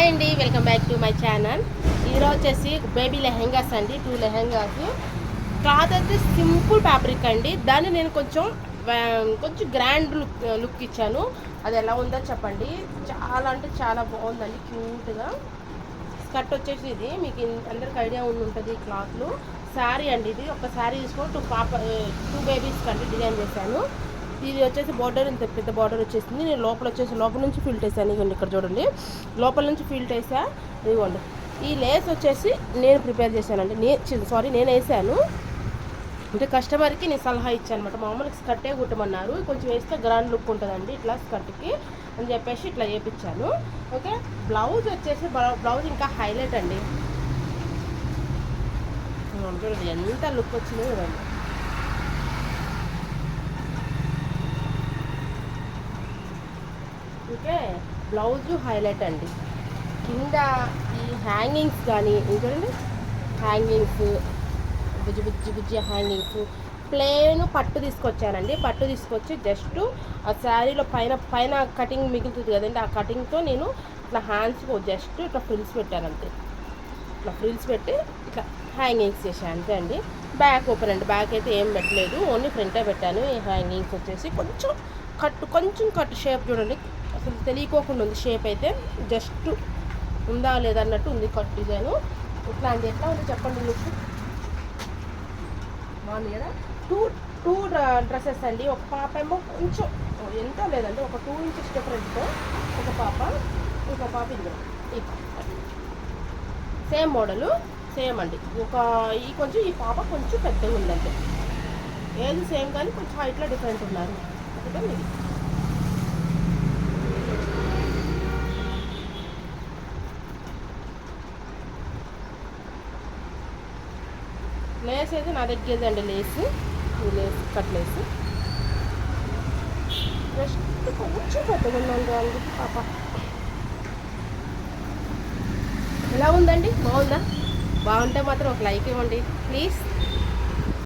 Hi అండి, welcome back to my channel. ఈరోజు వచ్చేసి బేబీ లెహెంగాస్ అండి, 2 లెహెంగాస్. క్లాత్ అయితే సింపుల్ ఫ్యాబ్రిక్ అండి. దాన్ని నేను కొంచెం గ్రాండ్ లుక్ ఇచ్చాను. అది ఎలా ఉందో చెప్పండి. చాలా అంటే చాలా బాగుందండి, క్యూట్గా. స్కర్ట్ వచ్చేసి ఇది మీకు అందరికి ఐడియా ఉంటుంది. క్లాత్లు శారీ అండి, ఇది ఒక శారీ తీసుకొని టూ బేబీస్ కంటే డిజైన్ చేశాను. ఇది వచ్చేసి బార్డర్ ఇంత పెద్ద బార్డర్ వచ్చేసింది. నేను లోపల నుంచి ఫిల్ట్ వేసాను. ఇదిగోండి ఇక్కడ చూడండి, లోపల నుంచి ఫిల్ట్ వేసా. ఇదిగోండి ఈ లేస్ వచ్చేసి నేను ప్రిపేర్ చేశానండి. నేను వేసాను. అంటే కస్టమర్కి నేను సలహా ఇచ్చాను అనమాట. మామూలుగా స్కర్టే కుట్టమన్నారు, కొంచెం వేస్తే గ్రాండ్ లుక్ ఉంటుందండి ఇట్లా స్కర్ట్కి అని చెప్పేసి ఇట్లా వేయించాను. ఓకే, బ్లౌజ్ వచ్చేసి బ్లౌజ్ ఇంకా హైలైట్ అండి. చూడండి ఎంత లుక్ వచ్చిందో చూడండి. ఓకే, బ్లౌజు హైలైట్ అండి. కింద ఈ హ్యాంగింగ్స్ కానీ చూడండి, హ్యాంగింగ్స్ బుజ్జి హ్యాంగింగ్స్. ప్లేన్ పట్టు తీసుకొచ్చానండి. పట్టు తీసుకొచ్చి జస్ట్ ఆ శారీలో పైన కటింగ్ మిగులుతుంది కదండి, ఆ కటింగ్తో నేను ఇట్లా హ్యాండ్స్ జస్ట్ ఇట్లా ఫ్రిల్స్ పెట్టాను అంతే. ఇట్లా ఫ్రిల్స్ పెట్టి ఇట్లా హ్యాంగింగ్స్ చేశాను అంతే అండి. బ్యాక్ ఓపెన్ అండి, బ్యాక్ అయితే ఏం పెట్టలేదు, ఓన్లీ ఫ్రంటే పెట్టాను. ఈ హ్యాంగింగ్స్ వచ్చేసి కొంచెం కట్ షేప్ చూడండి, అసలు తెలియకోకుండా ఉంది షేప్ అయితే. జస్ట్ ఉందా లేదా అన్నట్టు ఉంది కట్ డిజైను. ఇట్లాంటి ఎట్లా ఉంది చెప్పండి లుక్. బాగుంది కదా. టూ డ్రెస్సెస్ అండి. ఒక పాప ఏమో కొంచెం ఎంత లేదండి, ఒక 2 ఇంచెస్ డిఫరెంట్తో ఒక పాప, ఇంకో పాప ఇదిగో ఈ పాప. సేమ్ మోడలు, సేమ్ అండి. ఈ పాప కొంచెం పెద్దగా ఉందంటే, ఏది సేమ్ కానీ కొంచెం హైట్లో డిఫరెంట్ ఉన్నారు. ఓకే, ఇది లేస్ అయితే నా దగ్గరది అండి. ఈ లేస్ కట్ లేస్ జస్ట్ కొంచెం పెద్దగా ఉందండి అండి పాప. ఎలా ఉందండి, బాగుందా? బాగుంటే మాత్రం ఒక లైక్ ఇవ్వండి ప్లీజ్.